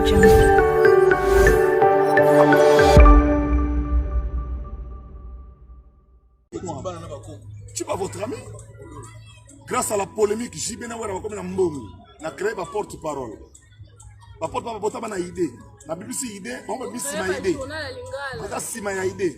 Tu vas votre ami. Grâce à la polémique, JB n'a créé ma porte-parole. Ma porte-parole a une idée. La BBC idée, on va dire idée. On va dire idée.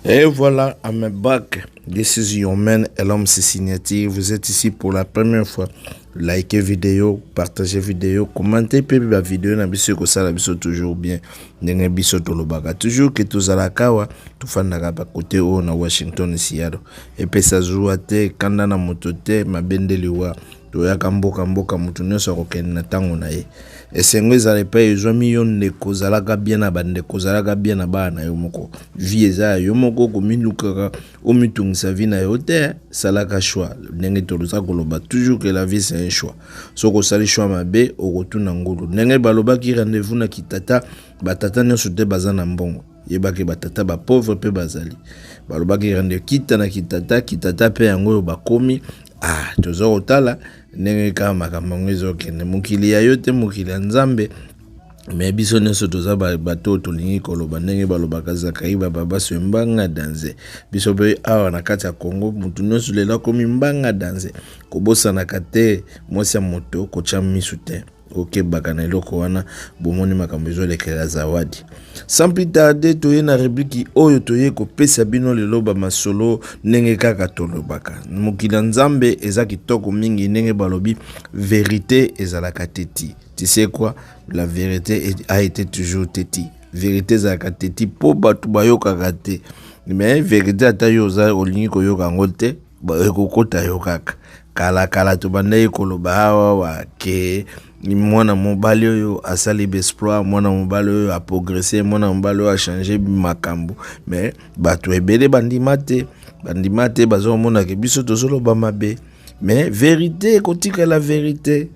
Et voilà, à mes bacs, this is your man, Elom Signature. Vous êtes ici pour la première fois. Likez vidéo, partagez vidéo, commentez puis la vidéo na biso ko sala biso toujours bien. Ndenge biso tolobaka toujours que tozala kawa tufandaka ba côté o na Washington Seattle. Et puis ça joue te kanda na motote mabendeli wa toyaka mboka mutu nyonso kokende na tango na ye. Esengo ezala pa ezwami yo ndeko zalaka bien na bandeko zalaka bien na bana yo moko vie eza yo moko kominukaka omitungisa vie na yo te salaka choix ndenge toluza koloba toujours que la vie c'est un choix soko sali choix mabe okotuna ngulu ndenge balobaki rendez-vous na kitata batata nyonso te baza na mbongo yebaki batata ba pauvre pe bazali balobaki rendez-vous kita na kitata pe yango bakomi tozo otala ndenge kama kamangezo kene mukili ya yote mukili ya nzambe me biso nyonso toza bato tolingi koloba ndenge balobaka Zakaiba baba so mbanga danze biso pe awa na kati ya Congo mutu nyonso lela komi mbanga danze kobosana kate mwasi ya moto kocha misu te ok bakana eloko wana bomoni makambo ezolekela zawadi sans plus tarder toye na rubrique oyo toye kopesa bino lelo ba masolo ndenge kaka tolobaka mokila nzambe eza kitoko mingi ndenge balobi vérité ezalaka teti. Tu sais quoi, la vérité a été toujours teti. Vérité ezalaka teti po batu bayokaka te mais vérité ata yo za olingi koyoka ngo te ekokota yo kaka kala to banda koloba hawa wa ke ni mwana mobali oyo asali exploit mwana mobali oyo a progresser mwana mobali oyo a changer makambo mais bato ebele bandima te bazomona ke biso tozoloba mabe mais vérité kotika la vérité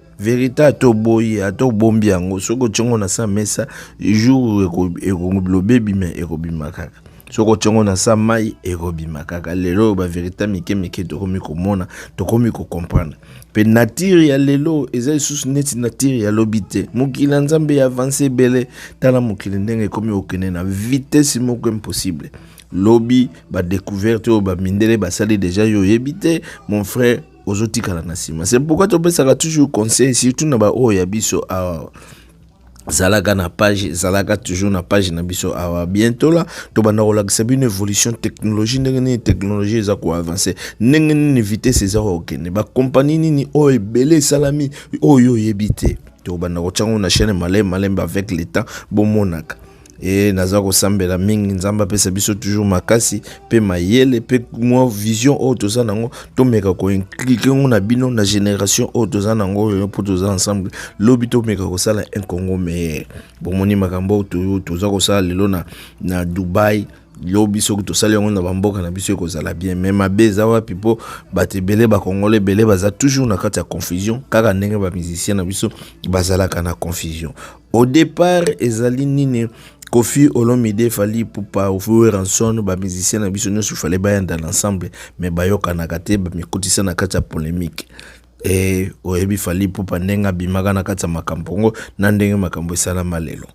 atoboyi atobombi yango soko tshongo na sa mesa jour ekolobe bima ekobima kaka soko tshongo na sa mai ekobima kaka lelo ba vérité mike tokomi komona tokomi ko comprendre pe nature ya lelo eza sous net nature ya lobite mukila nzambe ya avancer bele tala mukila ndenge komi okene na vitesse moko impossible lobi ba découverte o ba mindele ba sali déjà yo yebite mon frère ozotikala na sima. C'est pourquoi tu peux toujours conseil surtout na ba o ya biso a zalaka na page zalaka toujours na page na biso a bientôt là to bana kolakisa une évolution technologie ndenge technologie za ko avancer ndenge ni vitesse za okene ba compagnie ni o ebele salami oyo yebite to bana ko tsango na chaîne malemba avec le temps bomonaka et naza ko sambela mingi nzamba pesa biso toujours makasi pe mayele pe moi vision auto za nango to meka ko incliquer na bino na génération auto za nango pour tous ensemble lobi to meka ko sala un Congo meilleur bomoni makambo to za ko sala lelo na Dubai lobi so to sala yango na bamboka na biso ko sala bien même abeza wa pipo batebele ba congolais belé baza toujours na kati ya confusion kaka ndenge ba musicien na biso bazala kana confusion au départ ezali nini Kofi Olomide fali pupa ofuwe ranson ba musicien na biso nyonso fallait ba dans l'ensemble mais bayoka na kate ba mikotisa na kati ya polémique et oyebi fali pupa ndenga bimaka na kati ya makambo na ndenge makambo esala malelo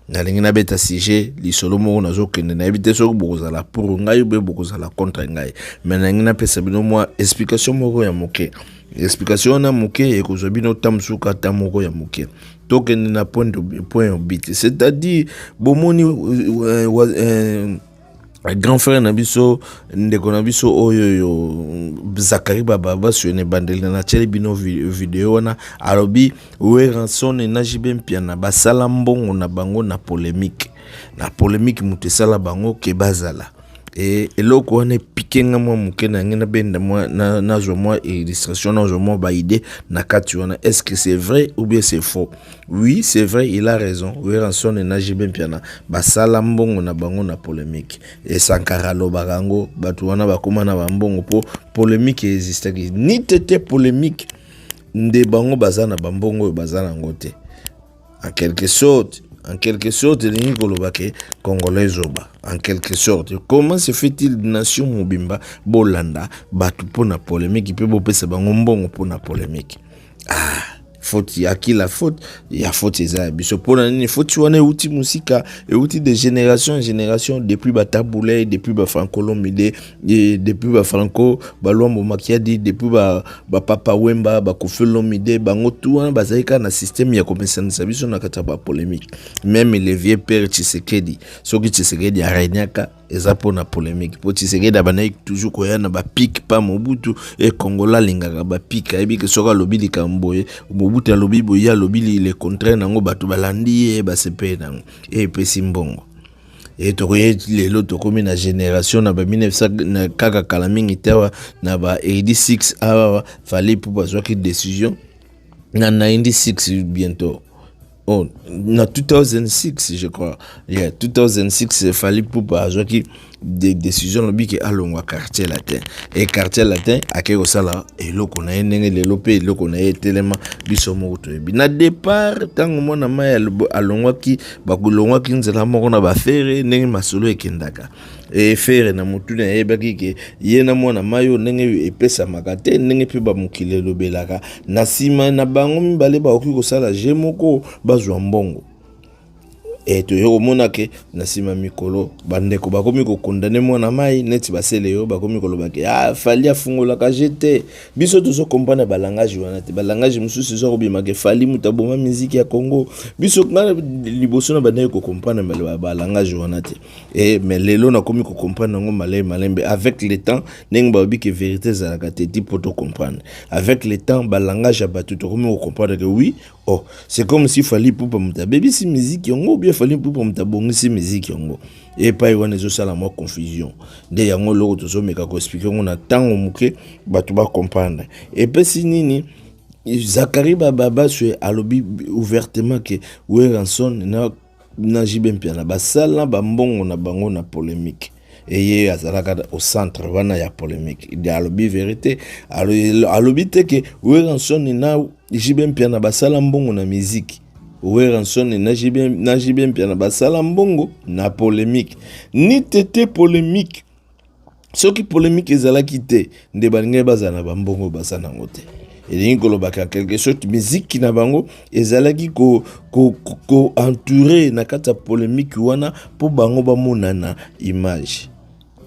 na lingi na beta sujet li solo moko nazokende na ebite so bokozala pour ngai be bokozala contre ngai mais na ngi na pesa bino moi explication moko ya moke explication na moke ekozwa bino tamsuka tamoko ya moke tokende na point obite c'est-à-dire bomoni grand frère na biso ndeko na biso oyo Zakaiba baba suene bandeli na tshele bino video wana alobi we ranson na jibe mpiana basala mbongo na bango na polémique mutu sala bango ke bazala et eloko wana piqué nga mwa muke na ngena benda mwa na zo mwa illustration na zo mwa ba idée na kati wana. Est-ce que c'est vrai ou bien c'est faux? Oui, c'est vrai, il a raison. Weranson na JB Mpiana basala mbongo na bango na polémique et Sankara lo barango batu wana bakoma na bambongo po polémique existe ni tete polémique nde bango bazana bambongo bazana ngote. En quelque sorte, les Kolobake congolais zoba. En quelque sorte, comment se fait-il nation mobimba bolanda batu pona polémique peut bopesa bango mbongo pona polémique? Ah, faute ya qui la faute? Ya faute eza biso pona nini faute wana outil musika et outil de génération en génération depuis Bataboulé, depuis ba Franco Lomide, depuis ba Franco Balombo Makiadi, depuis ba Papa Wemba, ba Kofi Lomide, bango tout wana bazaika na système ya komesanisa biso na kata ba polémique. Même les vieux père Tshisekedi, soki Tshisekedi aranyaka eza pona polémique. Po Tshisekedi abanayi toujours koya na ba pique pa Mobutu et Congola lingaka ba pique ebi ke soka lobili kamboye Mobutu ya lobi boya lobili le contraire nango batu balandi e basepe nango e pesi mbongo. Et tokoye lelo tokomi na génération na ba 1900 na kaka kala mingi tawa na ba 86 awa fallait pour bazwaki décision na 96 bientôt. Oh, na 2006 je crois. Yeah, 2006 il fallait pour bazwaki des décisions lobi ke alongwa quartier latin et quartier latin akeko sala eloko na ndenge lelo pe eloko na etelema biso moko toyebi na départ tango mona mai alongwaki bakulongwaki nzela moko na bafere ndenge masolo ekendaka e fere na mutu na yebaki ke ye na mona mayo ndenge epesa makate ndenge pe ba mukile lobelaka na sima na bango mibale ba oki kosala je moko bazwa mbongo. Et to yo mona ke na sima mikolo bandeko bakomi ko condamner mwana mai neti basele yo bakomi ko lobaki fali afungola ka jeté biso tozo comprendre ba langage wana te ba langage mususu zo kobima ke fali mutaboma musique ya Congo biso ngana liboso na bandeko ko comprendre ba langage wana te et mais lelo na komi ko comprendre ngo malembe avec le temps ndenge ba bi ke vérité za ka te tipo to comprendre avec le temps ba langage ya batu to komi ko comprendre que oui oh c'est comme si fali pour mutabebi si musique yongo bien fallait pour mutabongisi musique yongo et pas yone zo sala mo confusion de yango loko to so meka ko expliquer on a tango muke batu ba comprendre et pe si nini Zakari baba sur alobi ouvertement que Weranson na JB Mpiana basala bambongo na bango na polémique et ye azalaka au centre wana ya polémique il alobi vérité alobi te que Weranson na JB Mpiana basala mbongo na musique Weranson na JB Mpiana basala mbongo na polémique ni tete polémique soki polémique ezalaki te nde balinga bazana bambongo basana ngote et kolobaka quelque chose musique na bango ezalaki ko entouré na kata polémique wana po bango ba monana image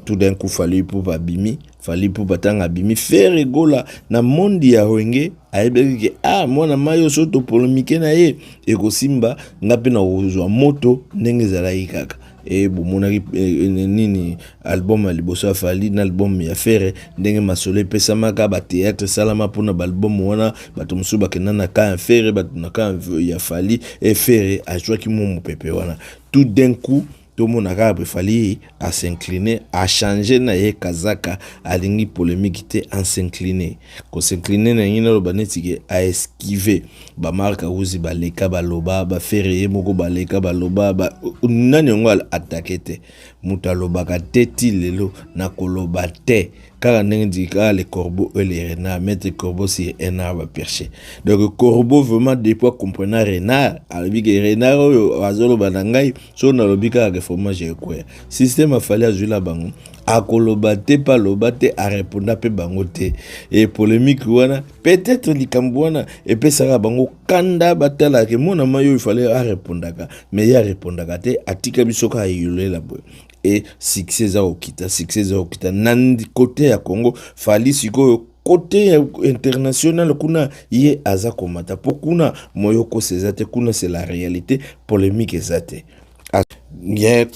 tout d'un coup fallait pour babimi fallait pour batanga bimi faire gola na mondi ya wenge ayebeki mwana mayo soto polémique na ye ekosimba ngape na ozwa moto ndenge zalaki kaka et bomonaki nini album aliboso afali na album ya fere ndenge masolo epesamaka ba théâtre salama pona ba album wana bato musu bakenda na ka fere bato na ka ya fali et fere ajwaki mo pepe wana tout d'un coup tout mon arabe fallait à s'incliner à changer na ye kazaka alingi polémique te en s'incliner ko s'incliner na yina lo banetike à esquiver ba marka uzi ba leka ba loba ba fere moko ba leka ba loba ba nani ngo attaquer te mutaloba ka teti lelo na koloba te car n'indique les corbeaux et les renards mettre corbeau sur un arbre perché donc corbeau vraiment des fois comprenant renard alors que renard azolo banangai so na lobika ke fromage quoi système a fallu azula bango akoloba te pa loba te a répondre pe bango te et polémique wana peut-être likambo wana et pe sara bango kanda batala ke mona mayo il fallait a répondre mais ya répondre te atika bisoka ayulela boy et succès za okita nandi côté ya Congo fali siko côté international kuna ye aza komata pokuna moyoko sezate kuna c'est la réalité polémique ezate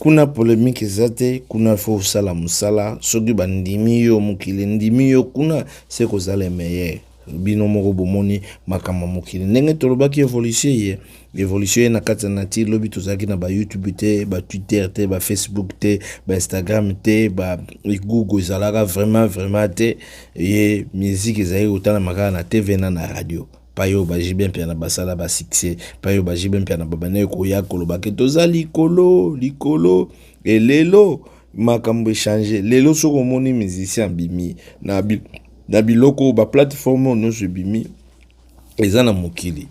kuna polémique ezate kuna fo sala musala soki bandimi yo mukile ndimi yo kuna c'est kozala meilleur bino moko bomoni makambo mokili ndenge tolobaki évolution na kati na ti lobi tozaki na ba YouTube te ba Twitter te ba Facebook te ba Instagram te ba Google ezalaka vraiment te ye musique ezali otala makala na TV na radio payo baji bien pia na basala ba succès payo baji bien pia na babane ko ya koloba ke toza likolo elelo makambo changer lelo soko moni musicien bimi na biloko ba plateforme no se bimi ezana mokili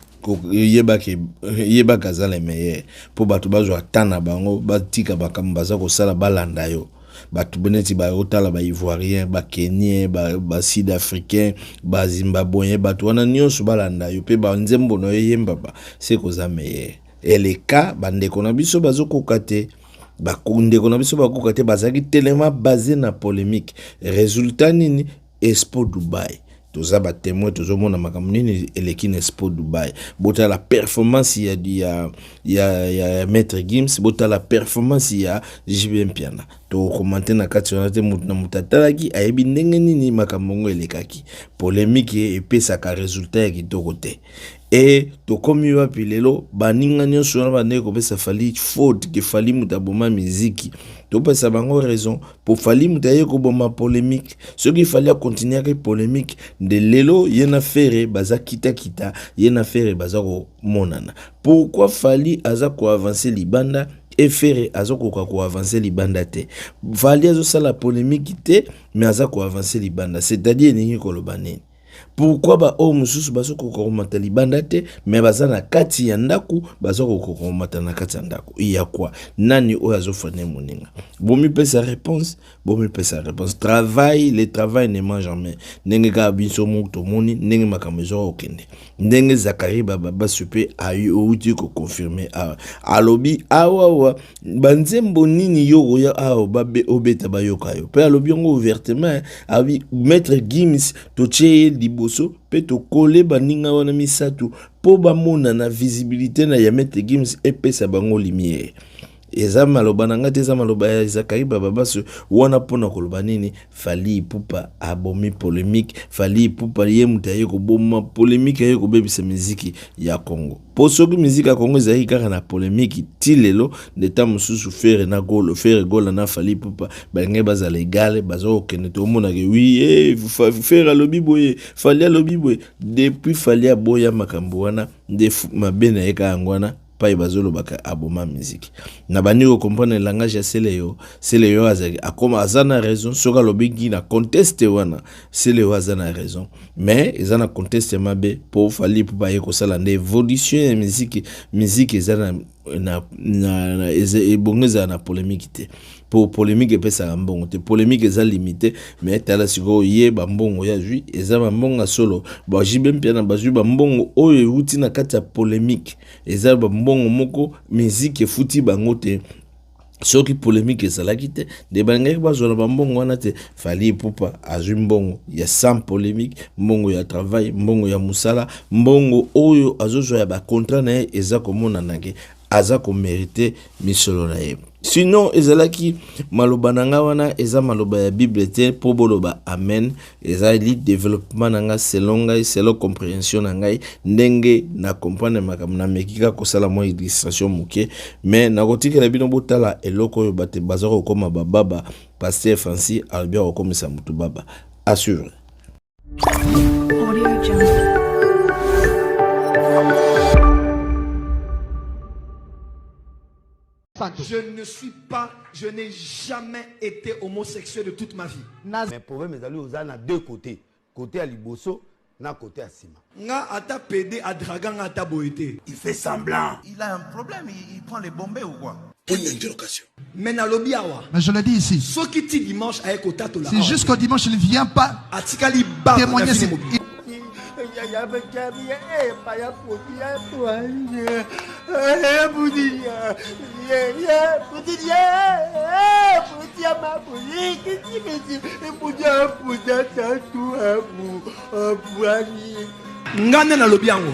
yebaka za le meilleur po bato bazwa tana bango batika bakambo baza kosala balanda yo bato beneti ba otala ba ivoirien ba kenien ba sud africain ba zimbabweyen bato wana nyonso balanda yo pe ba nzembo no yemba ba c'est koza meilleur eleka bandeko na biso bazokoka te bakundeko na biso bakoka te bazaki tellement basé na polémique résultat nini Expo Dubai toza ba témoin tozomona makambo nini eleki na Expo Dubai bota la performance ya Maître Gims bota la performance ya JB Mpiana to commenter na kati te na mutatalaki ayebi ndenge nini makambo ngo elekaki polémique epesaka résultat ya kitoko te et to komi wapi lelo baninga nyonso na bande ko pesa fali faute ke fali mutaboma musique to pesa bango raison pour fali mutaye ko boma polémique ce qui fallait continuer avec polémique de lelo yena faire baza kita yena faire baza ko monana pourquoi fali aza ko avancer libanda et faire azoko ko avancer libanda te fali azo sala polémique te mais aza ko avancer libanda c'est-à-dire ningi ko lobaneni pourquoi ba o mususu bazoko komata libanda te mais bazana kati ya ndaku bazoko komata na kati ya ndaku iya kwa nani o azofane moninga bomi pesa réponse travail le travail ne mange jamais ndenge ka biso muto moni ndenge makamezo okende ndenge Zakari baba supe ayo uti ko confirmer alobi awa banzembo nini yo ya awo babe obeta bayoka yo pe alobi ngo ouvertement abi Maître Gims toche liboso pe to coller baninga wana misatu po bamona na visibilité na ya Maître Gims epesa bango lumière eza maloba nanga te eza maloba ya Zakari baba so wana pona koloba nini fali ipupa abomi polémique fali ipupa ye mutaye ko boma polémique ye ko bebisa musique ya Congo po soki musique ya Congo ezali kaka na polémique tilelo de temps mususu faire gol na fali ipupa bange baza légal bazo kene to mona ke oui faire alobi boye fali alobi boye depuis fali aboya makambo wana de mabena eka ngwana pa bazolo baka aboma musique na bani ko comprendre le langage ya Seleyo azaki akoma azana raison soka lobiki na conteste wana Seleyo azana raison mais ezana conteste mabe pour fali pour ba yeko sala nde évolution ya musique ezana na ebongeza na polémique te pour polémique epesa mbongo te polémique eza limité mais tala siko ye ba mbongo ya jui eza ba mbongo solo ba jibe mpia na bazui ba mbongo oyo euti na kati ya polémique eza ba mbongo moko musique efuti bango te soki polémique ezalaki te de bangaki bazwala bambongo wana te fali ipupa azwi mbongo ya sans polémique mbongo ya travail mbongo ya musala mbongo oyo azozwa ya bakontrat na ye eza komonana ke aza komérite misolo na ye sinon ezalaki maloba nanga wana eza maloba ya Bible te po boloba amen ezali développement nanga selon ngai selon compréhension na ngai ndenge na comprendre makambo na mekika kosala mo illustration moke mais na kotikela bino botala eloko oyo bate bazako koma bababa Pasteur Fancy albia okomisa mutu baba assure Audio Jungle. Je n'ai jamais été homosexuel de toute ma vie. Mais le problème est d'aller aux deux côtés. Côté à Liboso, na côté à Sima. Nga ata pédé à Dragan ata boité. Il fait semblant. Il a un problème, il prend les bombées ou quoi? Point d'interrogation. Mais na lobi awa. Mais je le dis ici. Ce qui dit dimanche avec Otato là. Si jusqu'au dimanche il ne vient pas témoigner. Ngane na lobi yango.